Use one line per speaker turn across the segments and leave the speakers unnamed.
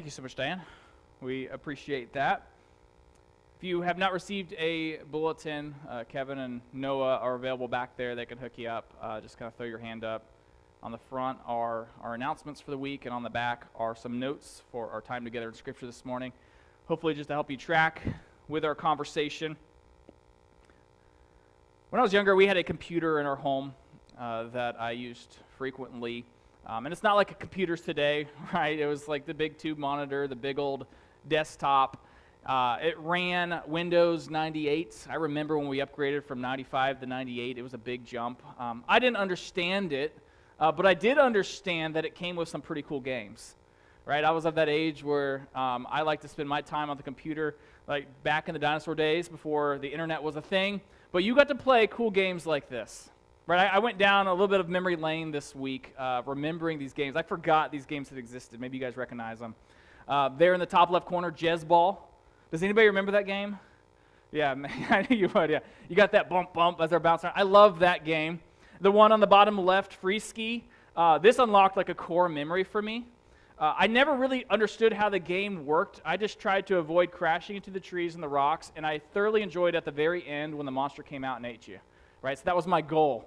Thank you so much, Diane. We appreciate that. If you have not received a bulletin, Kevin and Noah are available back there. They can hook you up. Just kind of throw your hand up. On the front are our announcements for the week, and on the back are some notes for our time together in Scripture this morning. Hopefully just to help you track with our conversation. When I was younger, we had a computer in our home that I used frequently. And it's not like computers today, right? It was like the big tube monitor, the big old desktop. It ran Windows 98. I remember when we upgraded from 95 to 98. It was a big jump. I didn't understand it, but I did understand that it came with some pretty cool games, right? I was of that age where I like to spend my time on the computer, like back in the dinosaur days before the internet was a thing. But you got to play cool games like this. Right, I went down a little bit of memory lane this week, remembering these games. I forgot these games had existed. Maybe you guys recognize them. There in the top left corner, Jez Ball. Does anybody remember that game? Yeah, I knew you would. Yeah, you got that bump as they're bouncing around. I love that game. The one on the bottom left, Free Ski. This unlocked like a core memory for me. I never really understood how the game worked. I just tried to avoid crashing into the trees and the rocks, and I thoroughly enjoyed at the very end when the monster came out and ate you. Right, so that was my goal.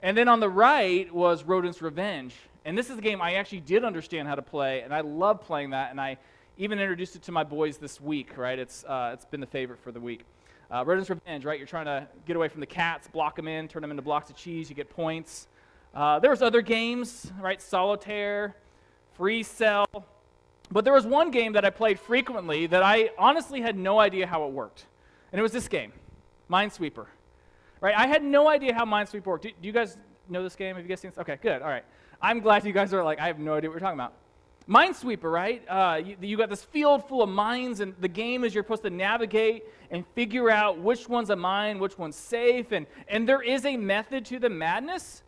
And then on the right was Rodent's Revenge. And this is a game I actually did understand how to play, and I love playing that, and I even introduced it to my boys this week, right? It's been the favorite for the week. Rodent's Revenge, right? You're trying to get away from the cats, block them in, turn them into blocks of cheese, you get points. There was other games, right? Solitaire, Free Cell. But there was one game that I played frequently that I honestly had no idea how it worked. And it was this game, Minesweeper. Right, I had no idea how Minesweeper worked. Do you guys know this game? Have you guys seen this? Okay, good. All right. I'm glad you guys are like, I have no idea what you're talking about. Minesweeper, right? You got this field full of mines, and the game is you're supposed to navigate and figure out which one's a mine, which one's safe, and there is a method to the madness.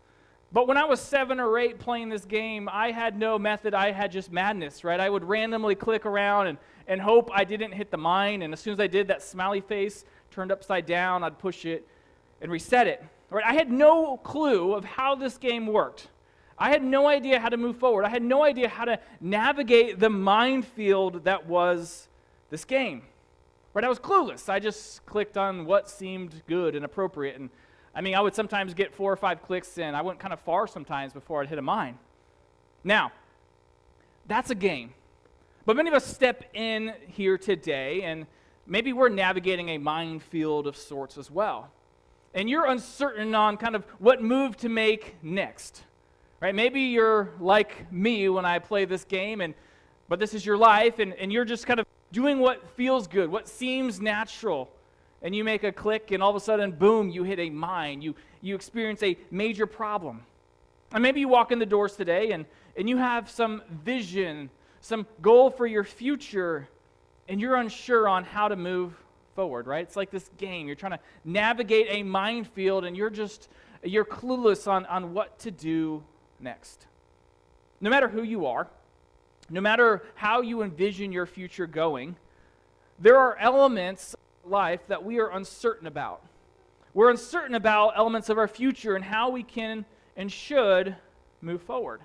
But when I was 7 or 8 playing this game, I had no method. I had just madness, right? I would randomly click around and hope I didn't hit the mine, and as soon as I did, that smiley face turned upside down. I'd push it and reset it. Right? I had no clue of how this game worked. I had no idea how to move forward. I had no idea how to navigate the minefield that was this game. Right? I was clueless. I just clicked on what seemed good and appropriate. And I mean, I would sometimes get 4 or 5 clicks in. I went kind of far sometimes before I'd hit a mine. Now, that's a game. But many of us step in here today, and maybe we're navigating a minefield of sorts as well. And you're uncertain on kind of what move to make next, right? Maybe you're like me when I play this game, but this is your life, and you're just kind of doing what feels good, what seems natural, and you make a click, and all of a sudden, boom, you hit a mine. You experience a major problem. And maybe you walk in the doors today, and you have some vision, some goal for your future, and you're unsure on how to move forward, right? It's like this game. You're trying to navigate a minefield, and you're clueless on what to do next. No matter who you are, no matter how you envision your future going, there are elements of life that we are uncertain about. We're uncertain about elements of our future and how we can and should move forward.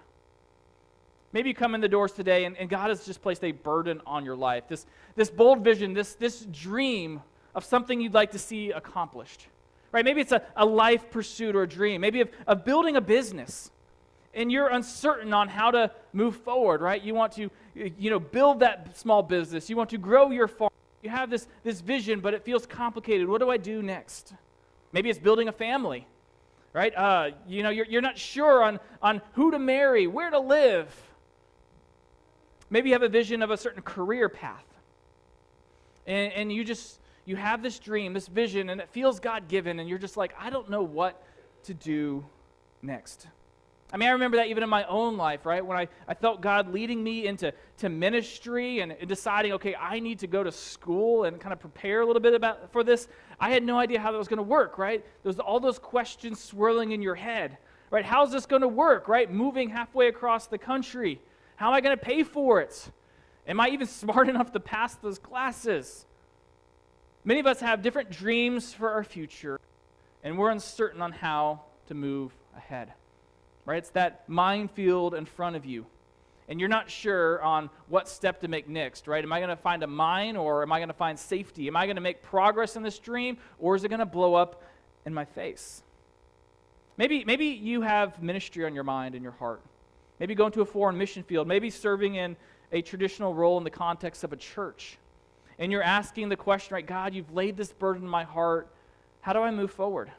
Maybe you come in the doors today and God has just placed a burden on your life, this bold vision, this dream of something you'd like to see accomplished. Right? Maybe it's a life pursuit or a dream, maybe of building a business, and you're uncertain on how to move forward, right? You want to build that small business, you want to grow your farm, you have this vision, but it feels complicated. What do I do next? Maybe it's building a family, right? You're not sure on who to marry, where to live. Maybe you have a vision of a certain career path, and you have this dream, this vision, and it feels God-given, and you're just like, I don't know what to do next. I mean, I remember that even in my own life, right? When I felt God leading me into ministry and deciding, okay, I need to go to school and kind of prepare a little bit for this. I had no idea how that was going to work, right? There's all those questions swirling in your head, right? How's this going to work, right? Moving halfway across the country. How am I going to pay for it? Am I even smart enough to pass those classes? Many of us have different dreams for our future, and we're uncertain on how to move ahead. Right? It's that minefield in front of you. and you're not sure on what step to make next, right? Am I going to find a mine, or am I going to find safety? Am I going to make progress in this dream, or is it going to blow up in my face? Maybe you have ministry on your mind and your heart. Maybe going to a foreign mission field. Maybe serving in a traditional role in the context of a church. And you're asking the question, right, God, you've laid this burden in my heart. How do I move forward?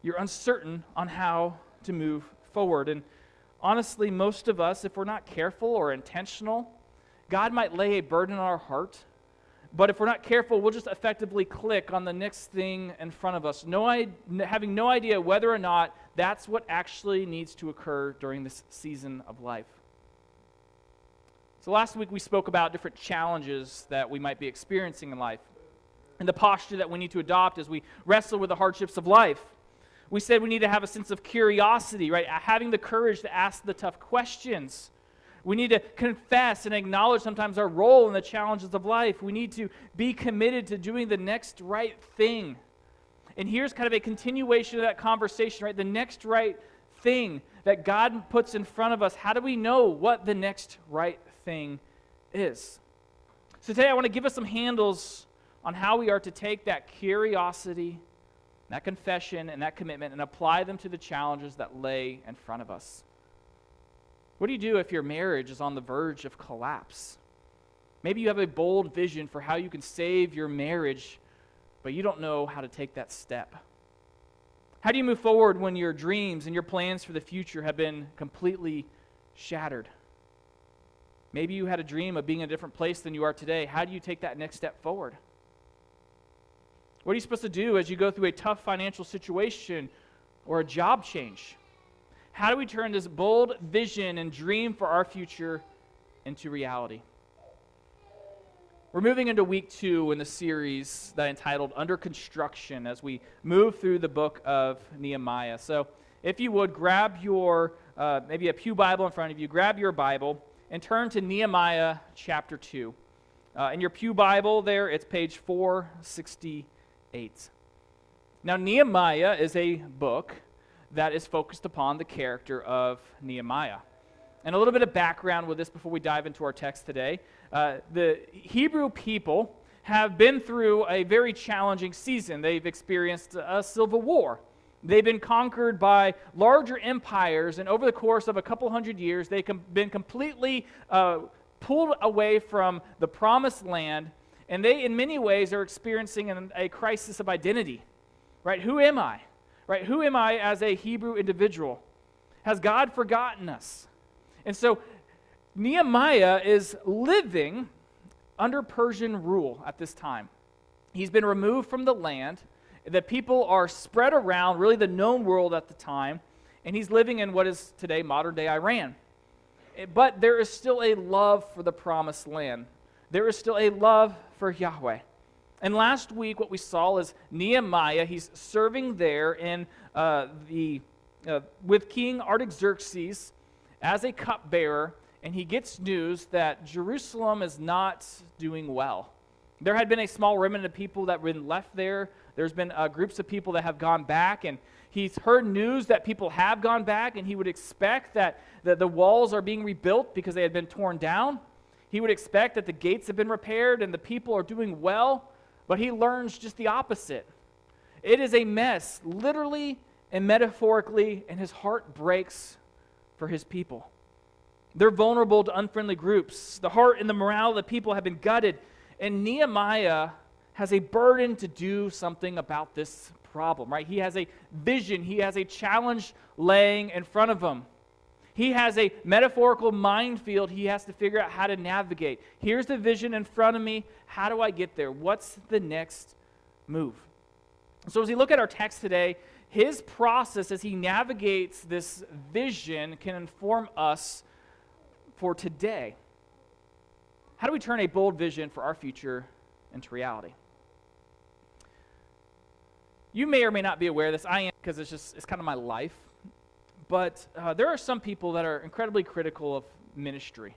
You're uncertain on how to move forward. And honestly, most of us, if we're not careful or intentional, God might lay a burden on our heart, but if we're not careful, we'll just effectively click on the next thing in front of us, having no idea whether or not that's what actually needs to occur during this season of life. So last week we spoke about different challenges that we might be experiencing in life and the posture that we need to adopt as we wrestle with the hardships of life. We said we need to have a sense of curiosity, right? Having the courage to ask the tough questions. We need to confess and acknowledge sometimes our role in the challenges of life. We need to be committed to doing the next right thing. And here's kind of a continuation of that conversation, right? The next right thing that God puts in front of us. How do we know what the next right thing is? So today I want to give us some handles on how we are to take that curiosity, that confession, and that commitment and apply them to the challenges that lay in front of us. What do you do if your marriage is on the verge of collapse? Maybe you have a bold vision for how you can save your marriage, but you don't know how to take that step. How do you move forward when your dreams and your plans for the future have been completely shattered? Maybe you had a dream of being in a different place than you are today. How do you take that next step forward? What are you supposed to do as you go through a tough financial situation or a job change? How do we turn this bold vision and dream for our future into reality? We're moving into week 2 in the series that I entitled Under Construction as we move through the book of Nehemiah. So if you would, grab your, maybe a pew Bible in front of you, grab your Bible and turn to Nehemiah chapter 2. In your pew Bible there, it's page 468. Now Nehemiah is a book that is focused upon the character of Nehemiah. And a little bit of background with this before we dive into our text today. The Hebrew people have been through a very challenging season. They've experienced a civil war. They've been conquered by larger empires, and over the course of a couple hundred years, they've been completely pulled away from the promised land, and they, in many ways, are experiencing a crisis of identity. Right? Who am I? Right? Who am I as a Hebrew individual? Has God forgotten us? And so Nehemiah is living under Persian rule at this time. He's been removed from the land. The people are spread around, really the known world at the time, and he's living in what is today modern-day Iran. But there is still a love for the promised land. There is still a love for Yahweh. And last week, what we saw is Nehemiah. He's serving there in with King Artaxerxes as a cupbearer, and he gets news that Jerusalem is not doing well. There had been a small remnant of people that had been left there. There's been groups of people that have gone back, and he's heard news that people have gone back, and he would expect that the walls are being rebuilt because they had been torn down. He would expect that the gates have been repaired and the people are doing well. But he learns just the opposite. It is a mess, literally and metaphorically, and his heart breaks for his people. They're vulnerable to unfriendly groups. The heart and the morale of the people have been gutted, and Nehemiah has a burden to do something about this problem, right? He has a vision. He has a challenge laying in front of him. He has a metaphorical minefield he has to figure out how to navigate. Here's the vision in front of me. How do I get there? What's the next move? So as we look at our text today, his process as he navigates this vision can inform us for today. How do we turn a bold vision for our future into reality? You may or may not be aware of this. I am, because it's kind of my life. But there are some people that are incredibly critical of ministry,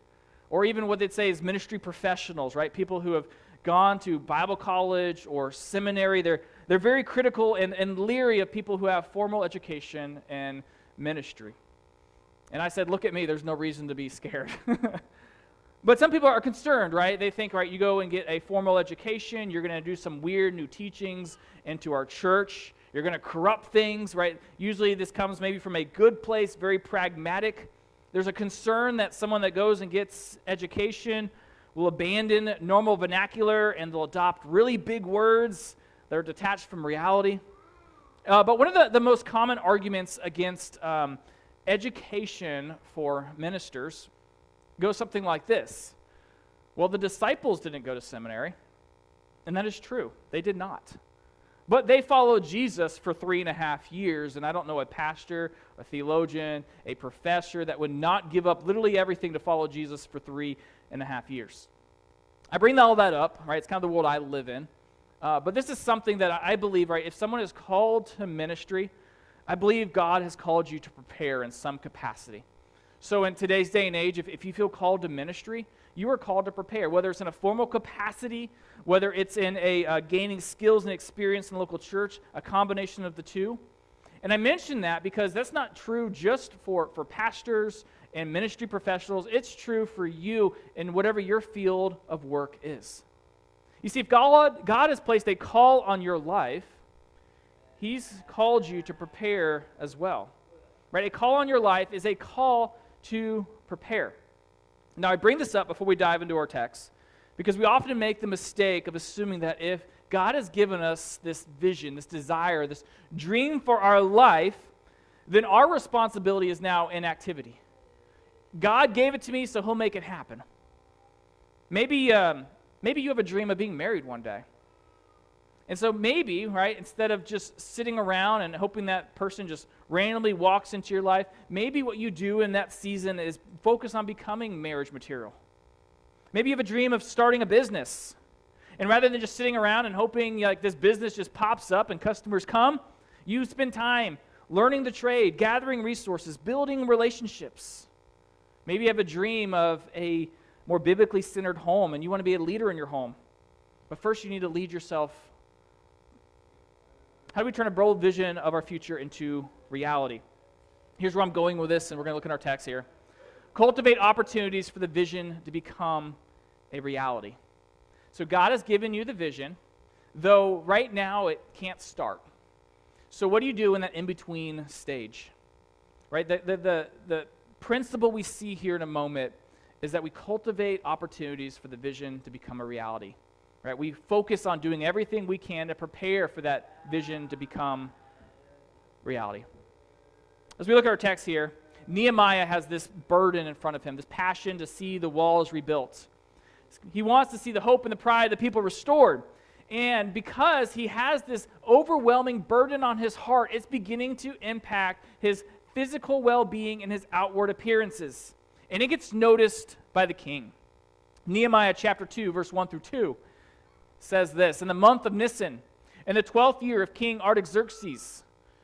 or even what they'd say is ministry professionals, right? People who have gone to Bible college or seminary. They're very critical and leery of people who have formal education and ministry. And I said, look at me, there's no reason to be scared. But some people are concerned, right? They think, right, you go and get a formal education, you're going to do some weird new teachings into our church, you're going to corrupt things, right? Usually this comes maybe from a good place, very pragmatic. There's a concern that someone that goes and gets education will abandon normal vernacular and they'll adopt really big words that are detached from reality. But one of the most common arguments against education for ministers goes something like this. Well, the disciples didn't go to seminary, and that is true. They did not. But they followed Jesus for 3.5 years, and I don't know a pastor, a theologian, a professor that would not give up literally everything to follow Jesus for 3.5 years. I bring all that up, right? It's kind of the world I live in. But this is something that I believe, right? If someone is called to ministry, I believe God has called you to prepare in some capacity. So in today's day and age, if you feel called to ministry, you are called to prepare, whether it's in a formal capacity, whether it's in a gaining skills and experience in the local church, a combination of the two. And I mention that because that's not true just for pastors and ministry professionals. It's true for you in whatever your field of work is. You see, if God has placed a call on your life, He's called you to prepare as well. Right? A call on your life is a call to prepare. Now, I bring this up before we dive into our text because we often make the mistake of assuming that if God has given us this vision, this desire, this dream for our life, then our responsibility is now inactivity. God gave it to me, so He'll make it happen. Maybe you have a dream of being married one day. And so maybe, right, instead of just sitting around and hoping that person just randomly walks into your life, maybe what you do in that season is focus on becoming marriage material. Maybe you have a dream of starting a business. And rather than just sitting around and hoping like this business just pops up and customers come, you spend time learning the trade, gathering resources, building relationships. Maybe you have a dream of a more biblically centered home and you want to be a leader in your home. But first you need to lead yourself. How do we turn a bold vision of our future into reality? Here's where I'm going with this, and we're going to look at our text here. Cultivate opportunities for the vision to become a reality. So God has given you the vision, though right now it can't start. So what do you do in that in-between stage? Right? The principle we see here in a moment is that we cultivate opportunities for the vision to become a reality. Right? We focus on doing everything we can to prepare for that vision to become reality. As we look at our text here, Nehemiah has this burden in front of him, this passion to see the walls rebuilt. He wants to see the hope and the pride of the people restored. And because he has this overwhelming burden on his heart, it's beginning to impact his physical well-being and his outward appearances. And it gets noticed by the king. Nehemiah chapter 2, verse 1 through 2 says this, in the month of Nisan, in the 12th year of King Artaxerxes,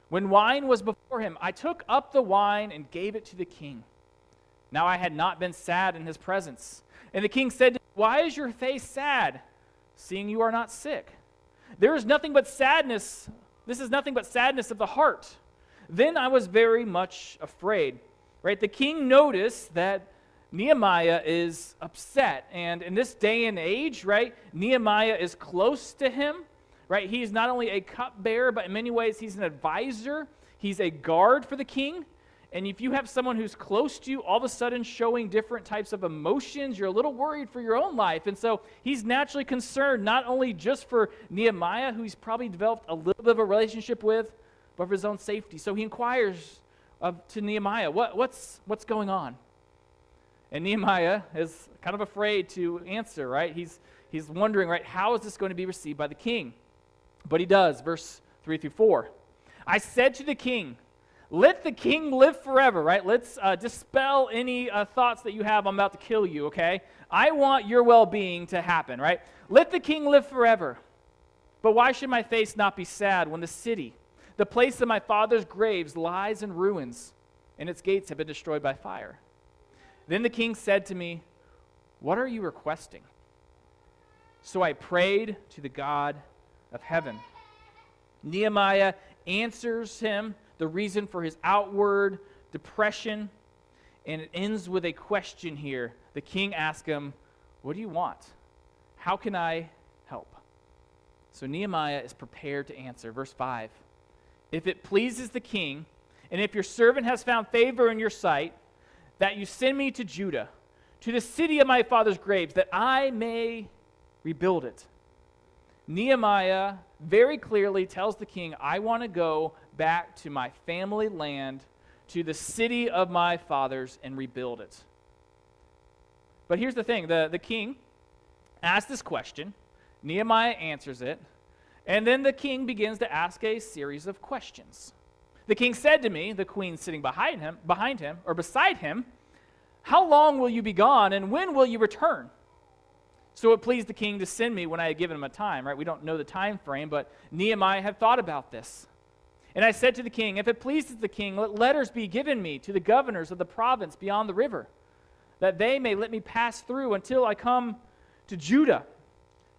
when wine was before him, I took up the wine and gave it to the king. Now I had not been sad in his presence. And the king said, why is your face sad, seeing you are not sick? There is nothing but sadness. This is nothing but sadness of the heart. Then I was very much afraid. Right? The king noticed that Nehemiah is upset. And in this day and age, right, Nehemiah is close to him. Right? He's not only a cupbearer, but in many ways he's an advisor. He's a guard for the king. And if you have someone who's close to you, all of a sudden showing different types of emotions, you're a little worried for your own life. And so he's naturally concerned not only just for Nehemiah, who he's probably developed a little bit of a relationship with, but for his own safety. So he inquires to Nehemiah, what's going on? And Nehemiah is kind of afraid to answer, right? He's wondering, right, how is this going to be received by the king? But he does, verse 3 through 4. I said to the king, let the king live forever, right? Let's dispel any thoughts that you have, I'm about to kill you, okay? I want your well-being to happen, right? Let the king live forever. But why should my face not be sad when the city, the place of my father's graves, lies in ruins, and its gates have been destroyed by fire? Then the king said to me, what are you requesting? So I prayed to the God of heaven. Nehemiah answers him the reason for his outward depression. and it ends with a question here. The king asks him, "What do you want? How can I help?" So Nehemiah is prepared to answer. Verse 5, "If it pleases the king, and if your servant has found favor in your sight, that you send me to Judah, to the city of my father's graves, that I may rebuild it." Nehemiah very clearly tells the king, I want to go back to my family land, to the city of my fathers, and rebuild it. But here's the thing. The king asks this question. Nehemiah answers it. And then the king begins to ask a series of questions. The king said to me, the queen sitting behind him, or beside him, "How long will you be gone, and when will you return?" So it pleased the king to send me when I had given him a time, right? We don't know the time frame, but Nehemiah had thought about this. And I said to the king, "If it pleases the king, let letters be given me to the governors of the province beyond the river, that they may let me pass through until I come to Judah."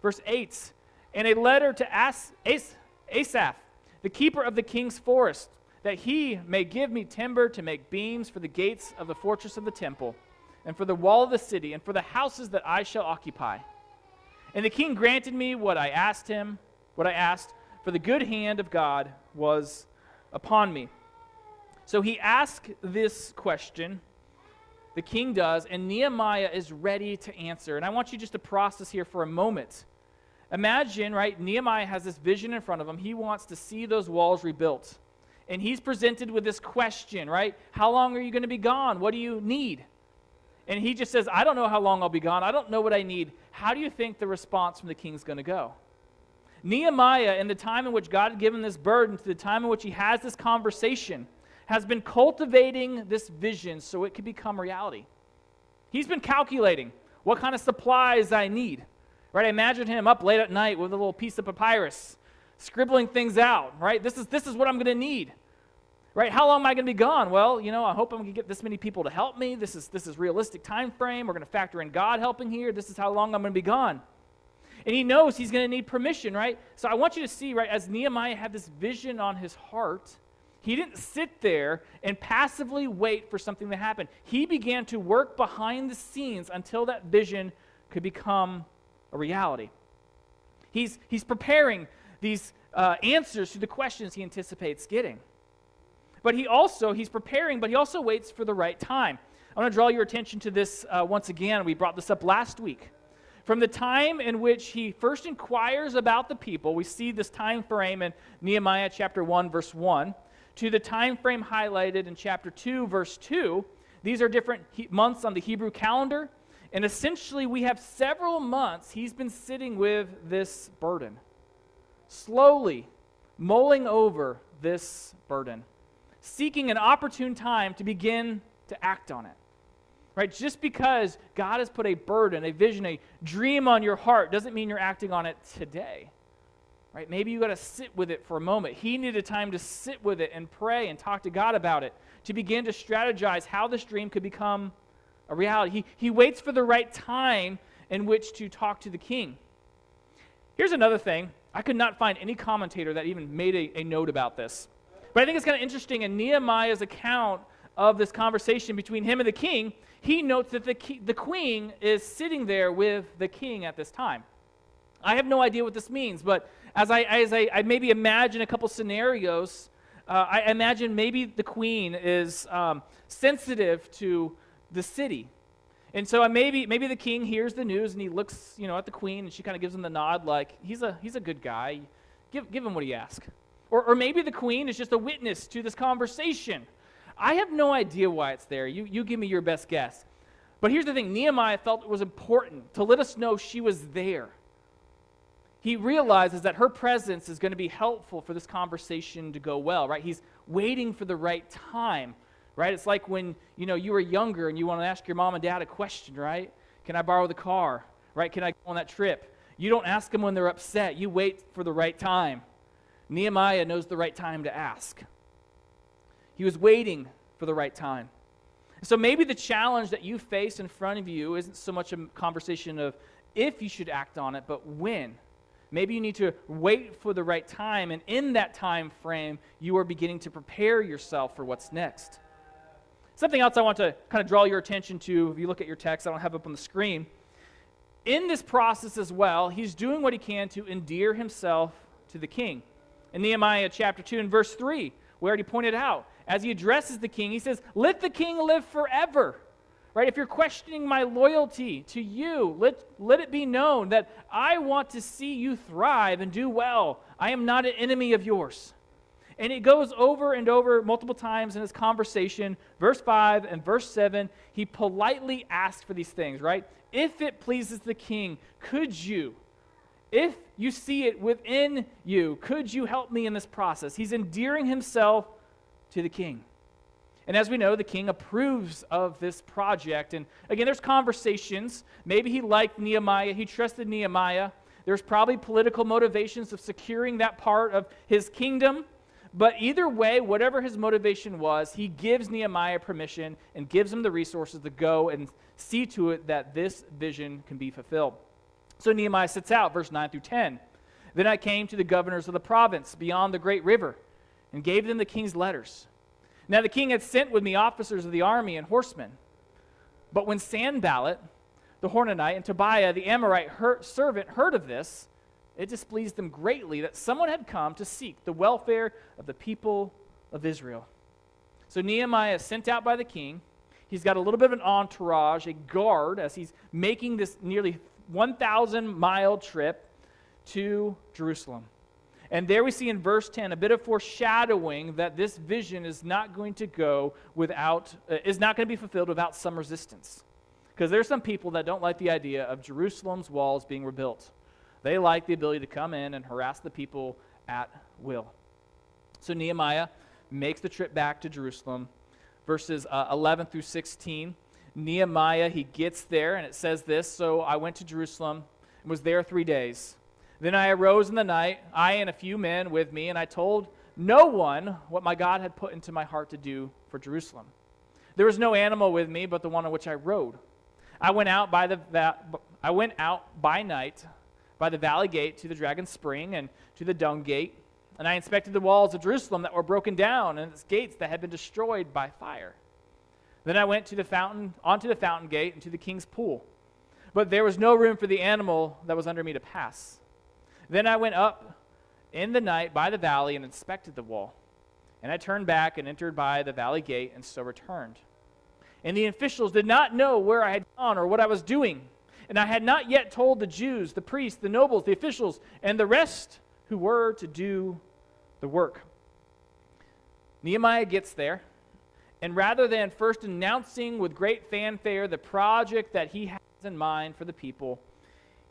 Verse 8, "And a letter to Asaph, the keeper of the king's forest, that he may give me timber to make beams for the gates of the fortress of the temple, and for the wall of the city, and for the houses that I shall occupy. And the king granted me what I asked, for the good hand of God was upon me." So he asked this question, the king does, and Nehemiah is ready to answer. And I want you just to process here for a moment. Imagine, right, Nehemiah has this vision in front of him. He wants to see those walls rebuilt. And he's presented with this question, right? How long are you going to be gone? What do you need? And he just says, I don't know how long I'll be gone. I don't know what I need. How do you think the response from the king is going to go? Nehemiah, in the time in which God had given this burden, to the time in which he has this conversation, has been cultivating this vision so it could become reality. He's been calculating what kind of supplies I need. Right? I imagine him up late at night with a little piece of papyrus, scribbling things out. Right? This is what I'm going to need. Right? How long am I going to be gone? Well, I hope I'm going to get this many people to help me. This is realistic time frame. We're going to factor in God helping here. This is how long I'm going to be gone. And he knows he's going to need permission, right? So I want you to see, right, as Nehemiah had this vision on his heart, he didn't sit there and passively wait for something to happen. He began to work behind the scenes until that vision could become a reality. He's preparing these answers to the questions he anticipates getting. But he's preparing, but he also waits for the right time. I want to draw your attention to this once again. We brought this up last week. From the time in which he first inquires about the people, we see this time frame in Nehemiah chapter 1, verse 1, to the time frame highlighted in chapter 2, verse 2. These are different months on the Hebrew calendar, and essentially we have several months he's been sitting with this burden, slowly mulling over this burden, seeking an opportune time to begin to act on it. Right? Just because God has put a burden, a vision, a dream on your heart doesn't mean you're acting on it today. Right? Maybe you got to sit with it for a moment. He needed time to sit with it and pray and talk to God about it, to begin to strategize how this dream could become a reality. He waits for the right time in which to talk to the king. Here's another thing. I could not find any commentator that even made a note about this. But I think it's kind of interesting in Nehemiah's account of this conversation between him and the king. He notes that the queen is sitting there with the king at this time. I have no idea what this means, but as I maybe imagine a couple scenarios, I imagine maybe the queen is sensitive to the city. And so maybe the king hears the news and he looks at the queen and she kind of gives him the nod like, he's a good guy. Give him what he asks. Or maybe the queen is just a witness to this conversation. I have no idea why it's there. You give me your best guess. But here's the thing. Nehemiah felt it was important to let us know she was there. He realizes that her presence is going to be helpful for this conversation to go well, right? He's waiting for the right time, right? It's like when, you were younger and you want to ask your mom and dad a question, right? Can I borrow the car, right? Can I go on that trip? You don't ask them when they're upset. You wait for the right time. Nehemiah knows the right time to ask. He was waiting for the right time. So maybe the challenge that you face in front of you isn't so much a conversation of if you should act on it, but when. Maybe you need to wait for the right time, and in that time frame, you are beginning to prepare yourself for what's next. Something else I want to kind of draw your attention to, if you look at your text, I don't have it up on the screen. In this process as well, he's doing what he can to endear himself to the king. In Nehemiah chapter 2 and verse 3, we already pointed out, as he addresses the king, he says, "Let the king live forever." Right? If you're questioning my loyalty to you, let it be known that I want to see you thrive and do well. I am not an enemy of yours. And it goes over and over multiple times in his conversation. Verse 5 and verse 7, he politely asks for these things, right? If it pleases the king, could you, if you see it within you, could you help me in this process? He's endearing himself to the king. And as we know, the king approves of this project. And again, there's conversations. Maybe he liked Nehemiah. He trusted Nehemiah. There's probably political motivations of securing that part of his kingdom. But either way, whatever his motivation was, he gives Nehemiah permission and gives him the resources to go and see to it that this vision can be fulfilled. So Nehemiah sets out, verse 9 through 10. Then I came to the governors of the province beyond the great river and gave them the king's letters. Now the king had sent with me officers of the army and horsemen. But when Sanballat, the Horonite, and Tobiah, the Amorite servant, heard of this, it displeased them greatly that someone had come to seek the welfare of the people of Israel. So Nehemiah is sent out by the king. He's got a little bit of an entourage, a guard, as he's making this nearly 1,000-mile trip to Jerusalem. And there we see in verse 10 a bit of foreshadowing that this vision is not going to be fulfilled without some resistance. Because there's some people that don't like the idea of Jerusalem's walls being rebuilt. They like the ability to come in and harass the people at will. So Nehemiah makes the trip back to Jerusalem. Verses 11 through 16, Nehemiah, he gets there, and it says this, "So I went to Jerusalem and was there 3 days. Then I arose in the night, I and a few men with me, and I told no one what my God had put into my heart to do for Jerusalem. There was no animal with me but the one on which I rode. I went out by night by the valley gate to the dragon spring and to the dung gate, and I inspected the walls of Jerusalem that were broken down and its gates that had been destroyed by fire. Then I went onto the fountain gate and to the king's pool, but there was no room for the animal that was under me to pass. Then I went up in the night by the valley and inspected the wall. And I turned back and entered by the valley gate and so returned. And the officials did not know where I had gone or what I was doing. And I had not yet told the Jews, the priests, the nobles, the officials, and the rest who were to do the work." Nehemiah gets there, and rather than first announcing with great fanfare the project that he has in mind for the people,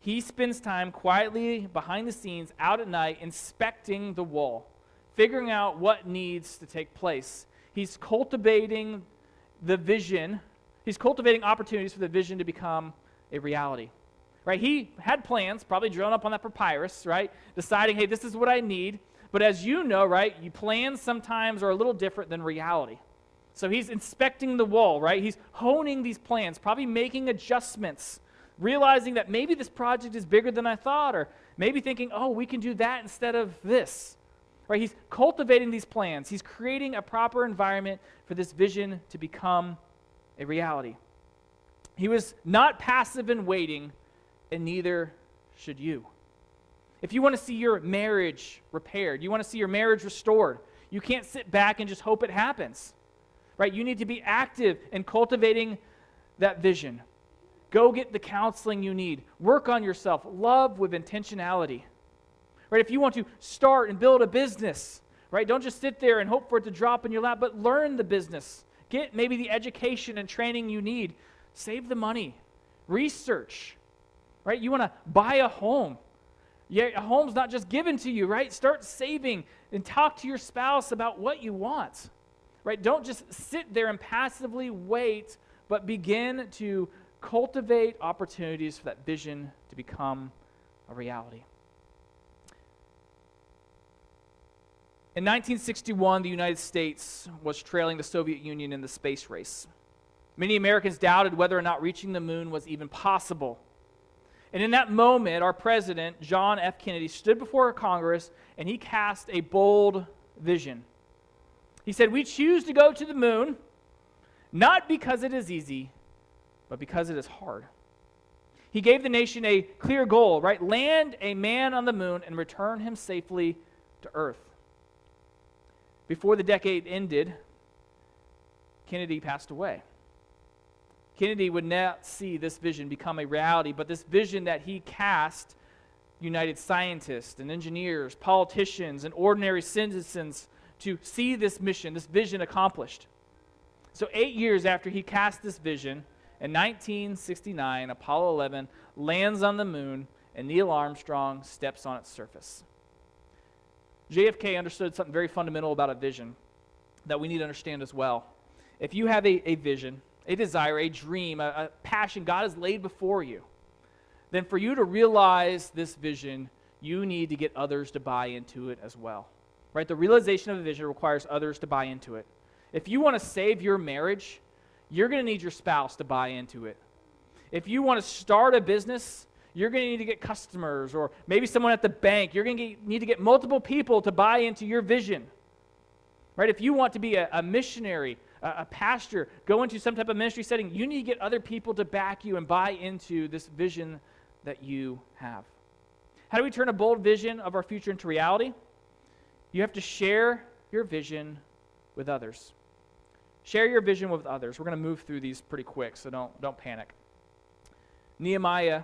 he spends time quietly behind the scenes out at night inspecting the wall, figuring out what needs to take place. He's cultivating the vision. He's cultivating opportunities for the vision to become a reality. Right? He had plans, probably drawn up on that papyrus, right? Deciding, hey, this is what I need. But as you know, right, plans sometimes are a little different than reality. So he's inspecting the wall, right? He's honing these plans, probably making adjustments, realizing that maybe this project is bigger than I thought, or maybe thinking, oh, we can do that instead of this. Right? He's cultivating these plans. He's creating a proper environment for this vision to become a reality. He was not passive in waiting, and neither should you. If you want to see your marriage repaired, you want to see your marriage restored, you can't sit back and just hope it happens. Right? You need to be active in cultivating that vision. Go get the counseling you need. Work on yourself. Love with intentionality. Right? If you want to start and build a business, right? Don't just sit there and hope for it to drop in your lap, but learn the business. Get maybe the education and training you need. Save the money. Research. Right? You want to buy a home. Yeah, a home's not just given to you, right? Start saving and talk to your spouse about what you want. Right? Don't just sit there and passively wait, but begin to cultivate opportunities for that vision to become a reality. In 1961, the United States was trailing the Soviet Union in the space race. Many Americans doubted whether or not reaching the moon was even possible. And in that moment, our president, John F. Kennedy, stood before Congress and he cast a bold vision. He said, "We choose to go to the moon, not because it is easy, but because it is hard. He gave the nation a clear goal, right? Land a man on the moon and return him safely to Earth. Before the decade ended, Kennedy passed away. Kennedy would not see this vision become a reality, but this vision that he cast united scientists and engineers, politicians, and ordinary citizens to see this mission, this vision accomplished. So 8 years after he cast this vision, in 1969, Apollo 11 lands on the moon, and Neil Armstrong steps on its surface. JFK understood something very fundamental about a vision that we need to understand as well. If you have a vision, a desire, a dream, a passion God has laid before you, then for you to realize this vision, you need to get others to buy into it as well. Right? The realization of a vision requires others to buy into it. If you want to save your marriage, you're going to need your spouse to buy into it. If you want to start a business, you're going to need to get customers, or maybe someone at the bank. You're going to need to get multiple people to buy into your vision. Right? If you want to be a missionary, a pastor, go into some type of ministry setting, you need to get other people to back you and buy into this vision that you have. How do we turn a bold vision of our future into reality? You have to share your vision with others. Share your vision with others. We're going to move through these pretty quick, so don't panic. Nehemiah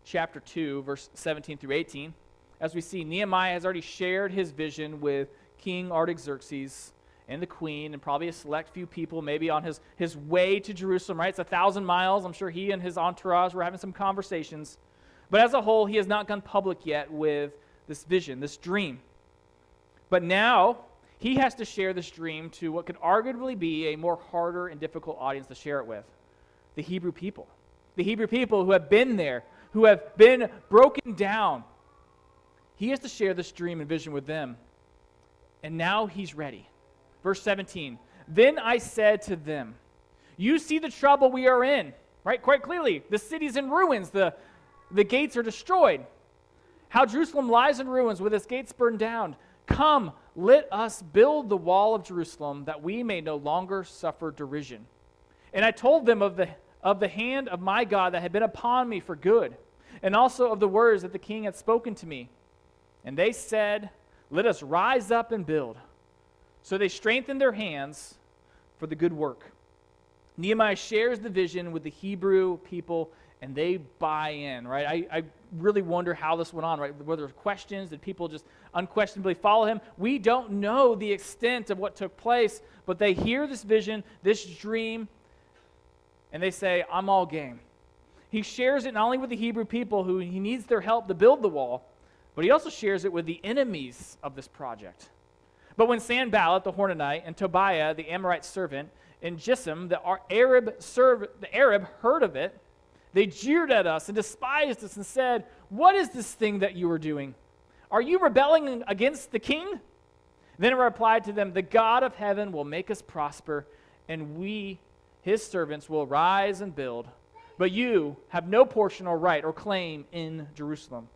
chapter 2, verse 17 through 18. As we see, Nehemiah has already shared his vision with King Artaxerxes and the queen, and probably a select few people maybe on his way to Jerusalem, right? It's 1,000 miles. I'm sure he and his entourage were having some conversations. But as a whole, he has not gone public yet with this vision, this dream. But now, he has to share this dream to what could arguably be a more harder and difficult audience to share it with, the Hebrew people. The Hebrew people who have been there, who have been broken down. He has to share this dream and vision with them. And now he's ready. Verse 17, then I said to them, you see the trouble we are in, right? Quite clearly, the city's in ruins, the gates are destroyed. How Jerusalem lies in ruins with its gates burned down. Come, let us build the wall of Jerusalem that we may no longer suffer derision. And I told them of the hand of my God that had been upon me for good, and also of the words that the king had spoken to me. And they said, let us rise up and build. So they strengthened their hands for the good work. Nehemiah shares the vision with the Hebrew people, and they buy in, right? I really wonder how this went on, right? Were there questions? Did people just unquestionably follow him? We don't know the extent of what took place, but they hear this vision, this dream, and they say, I'm all game. He shares it not only with the Hebrew people who he needs their help to build the wall, but he also shares it with the enemies of this project. But when Sanballat the Horonite and Tobiah the Amorite servant and Geshem the Arab heard of it, they jeered at us and despised us and said, what is this thing that you are doing? Are you rebelling against the king? Then I replied to them, the God of heaven will make us prosper, and we, his servants, will rise and build. But you have no portion or right or claim in Jerusalem.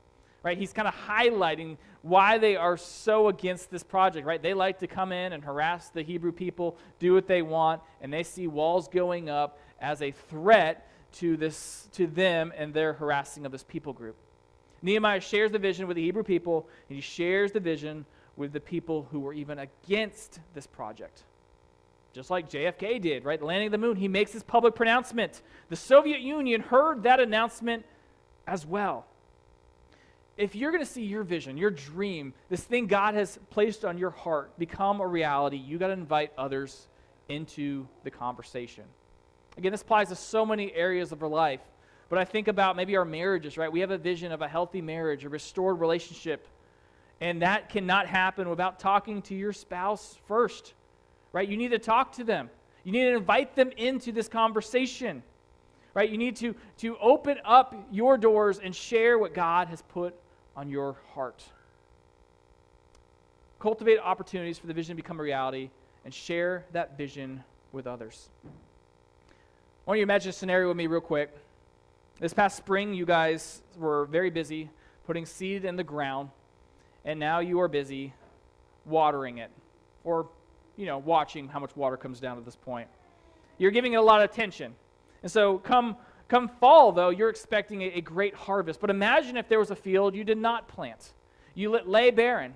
Right? He's kind of highlighting why they are so against this project, right? They like to come in and harass the Hebrew people, do what they want, and they see walls going up as a threat to them and their harassing of this people group. Nehemiah shares the vision with the Hebrew people, and he shares the vision with the people who were even against this project. Just like JFK did, right? The landing of the moon, he makes this public pronouncement. The Soviet Union heard that announcement as well. If you're going to see your vision, your dream, this thing God has placed on your heart become a reality, you got to invite others into the conversation. Again, this applies to so many areas of our life, but I think about maybe our marriages, right? We have a vision of a healthy marriage, a restored relationship, and that cannot happen without talking to your spouse first, right? You need to talk to them. You need to invite them into this conversation, right? You need to open up your doors and share what God has put on your heart. Cultivate opportunities for the vision to become a reality and share that vision with others. I want you to imagine a scenario with me real quick. This past spring, you guys were very busy putting seed in the ground, and now you are busy watering it, or, watching how much water comes down at this point. You're giving it a lot of attention. And so come fall, though, you're expecting a great harvest. But imagine if there was a field you did not plant. You lay barren.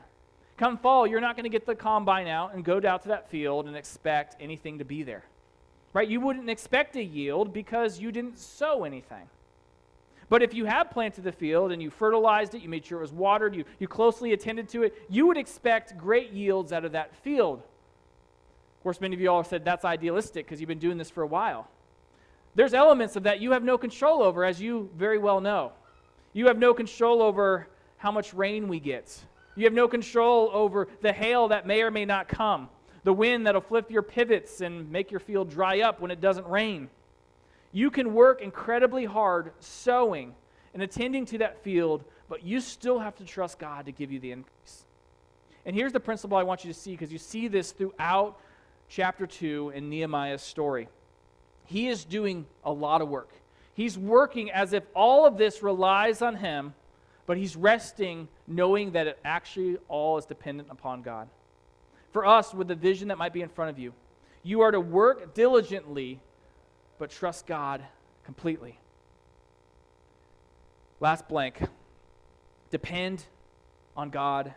Come fall, you're not going to get the combine out and go down to that field and expect anything to be there. Right? You wouldn't expect a yield because you didn't sow anything. But if you have planted the field and you fertilized it, you made sure it was watered, you closely attended to it, you would expect great yields out of that field. Of course, many of you all have said that's idealistic because you've been doing this for a while. There's elements of that you have no control over, as you very well know. You have no control over how much rain we get. You have no control over the hail that may or may not come, the wind that'll flip your pivots and make your field dry up when it doesn't rain. You can work incredibly hard sowing and attending to that field, but you still have to trust God to give you the increase. And here's the principle I want you to see, because you see this throughout chapter 2 in Nehemiah's story. He is doing a lot of work. He's working as if all of this relies on him, but he's resting knowing that it actually all is dependent upon God. For us, with the vision that might be in front of you, you are to work diligently, but trust God completely. Last blank. Depend on God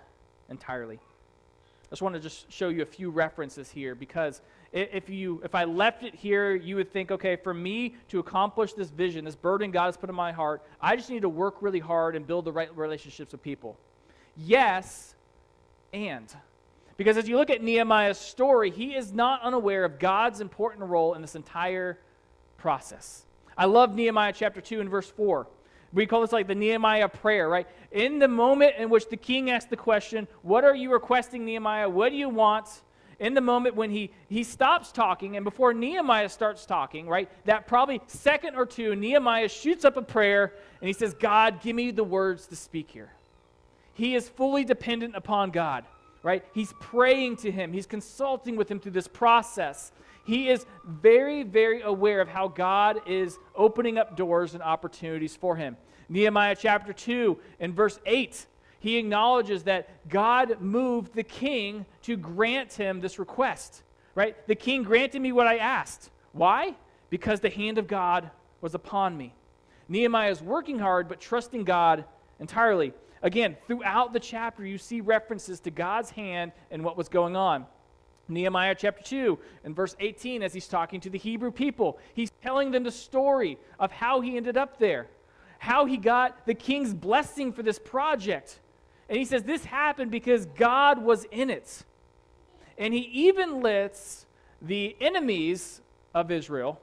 entirely. I just want to just show you a few references here, because if I left it here, you would think, okay, for me to accomplish this vision, this burden God has put in my heart, I just need to work really hard and build the right relationships with people. Yes, and. Because as you look at Nehemiah's story, he is not unaware of God's important role in this entire process. I love Nehemiah chapter 2 and verse 4. We call this like the Nehemiah prayer, right? In the moment in which the king asks the question, what are you requesting, Nehemiah? What do you want? In the moment when he stops talking, and before Nehemiah starts talking, right, that probably second or two, Nehemiah shoots up a prayer, and he says, God, give me the words to speak here. He is fully dependent upon God, right? He's praying to him. He's consulting with him through this process. He is very, very aware of how God is opening up doors and opportunities for him. Nehemiah chapter 2 and verse 8, he acknowledges that God moved the king to grant him this request, right? The king granted me what I asked. Why? Because the hand of God was upon me. Nehemiah is working hard, but trusting God entirely. Again, throughout the chapter, you see references to God's hand and what was going on. Nehemiah chapter 2 and verse 18, as he's talking to the Hebrew people, he's telling them the story of how he ended up there, how he got the king's blessing for this project. And he says this happened because God was in it. And he even lets the enemies of Israel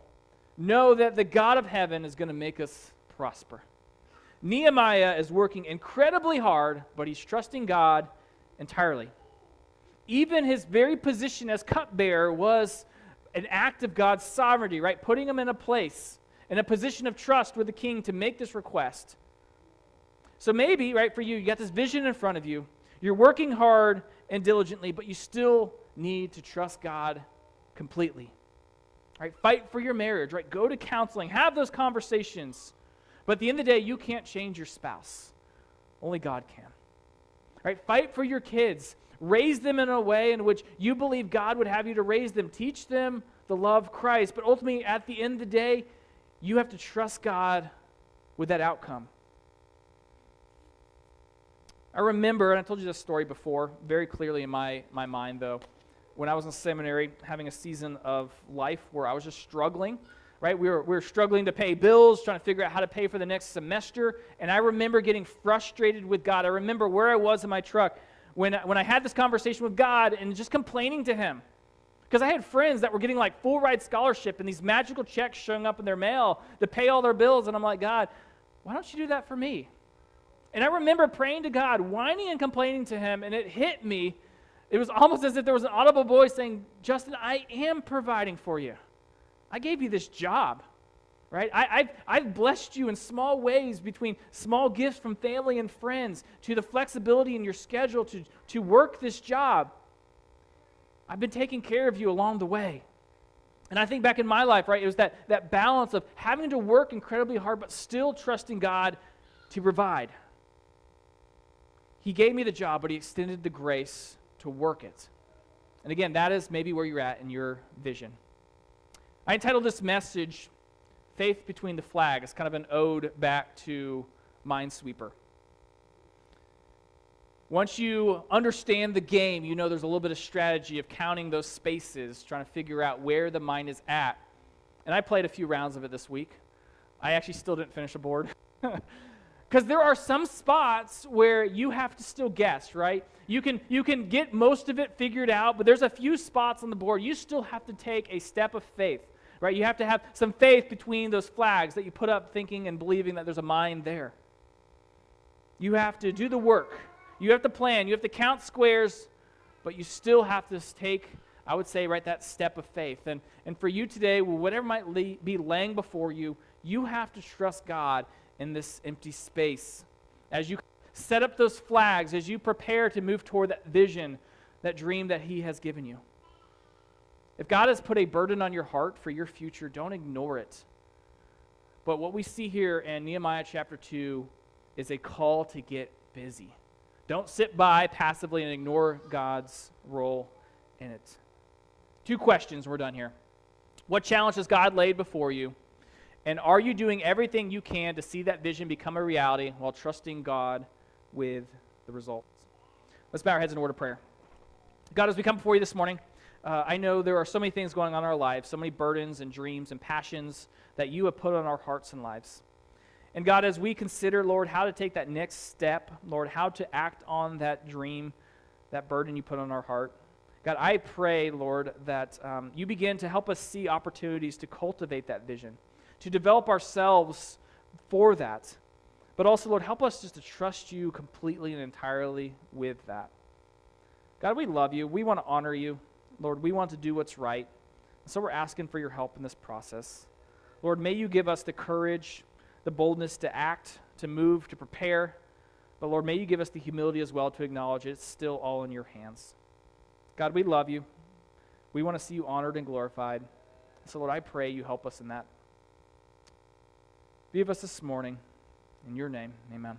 know that the God of heaven is going to make us prosper. Nehemiah is working incredibly hard, but he's trusting God entirely. Even his very position as cupbearer was an act of God's sovereignty, right? Putting him in a place, in a position of trust with the king to make this request. So maybe, right, for you got this vision in front of you. You're working hard and diligently, but you still need to trust God completely. Right? Fight for your marriage, right? Go to counseling, have those conversations. But at the end of the day, you can't change your spouse. Only God can. Right? Fight for your kids. Raise them in a way in which you believe God would have you to raise them. Teach them the love of Christ. But ultimately, at the end of the day, you have to trust God with that outcome. I remember, and I told you this story before, very clearly in my mind, though, when I was in seminary, having a season of life where I was just struggling, right? We were struggling to pay bills, trying to figure out how to pay for the next semester, and I remember getting frustrated with God. I remember where I was in my truck when I had this conversation with God and just complaining to him. Because I had friends that were getting like full ride scholarship and these magical checks showing up in their mail to pay all their bills, and I'm like, God, why don't you do that for me? And I remember praying to God, whining and complaining to him, and it hit me. It was almost as if there was an audible voice saying, Justin, I am providing for you. I gave you this job, right? I've blessed you in small ways, between small gifts from family and friends to the flexibility in your schedule to work this job. I've been taking care of you along the way. And I think back in my life, right, it was that balance of having to work incredibly hard but still trusting God to provide. He gave me the job, but he extended the grace to work it. And again, that is maybe where you're at in your vision. I entitled this message, Faith Between the Flags. It's kind of an ode back to Minesweeper. Once you understand the game, you know there's a little bit of strategy of counting those spaces, trying to figure out where the mine is at. And I played a few rounds of it this week. I actually still didn't finish a board. Because there are some spots where you have to still guess, right? You can get most of it figured out, but there's a few spots on the board you still have to take a step of faith, right? You have to have some faith between those flags that you put up thinking and believing that there's a mine there. You have to do the work. You have to plan. You have to count squares, but you still have to take, I would say, right, that step of faith. And for you today, whatever might be laying before you, you have to trust God in this empty space. As you set up those flags, as you prepare to move toward that vision, that dream that He has given you. If God has put a burden on your heart for your future, don't ignore it. But what we see here in Nehemiah chapter 2 is a call to get busy. Don't sit by passively and ignore God's role in it. 2 questions, we're done here. What challenge has God laid before you? And are you doing everything you can to see that vision become a reality while trusting God with the results? Let's bow our heads in a word of prayer. God, as we come before you this morning, I know there are so many things going on in our lives, so many burdens and dreams and passions that you have put on our hearts and lives. And God, as we consider, Lord, how to take that next step, Lord, how to act on that dream, that burden you put on our heart, God, I pray, Lord, that you begin to help us see opportunities to cultivate that vision, to develop ourselves for that. But also, Lord, help us just to trust you completely and entirely with that. God, we love you. We want to honor you. Lord, we want to do what's right. So we're asking for your help in this process. Lord, may you give us the courage, the boldness to act, to move, to prepare. But Lord, may you give us the humility as well to acknowledge it's still all in your hands. God, we love you. We want to see you honored and glorified. So Lord, I pray you help us in that. Be with us this morning. In your name, amen.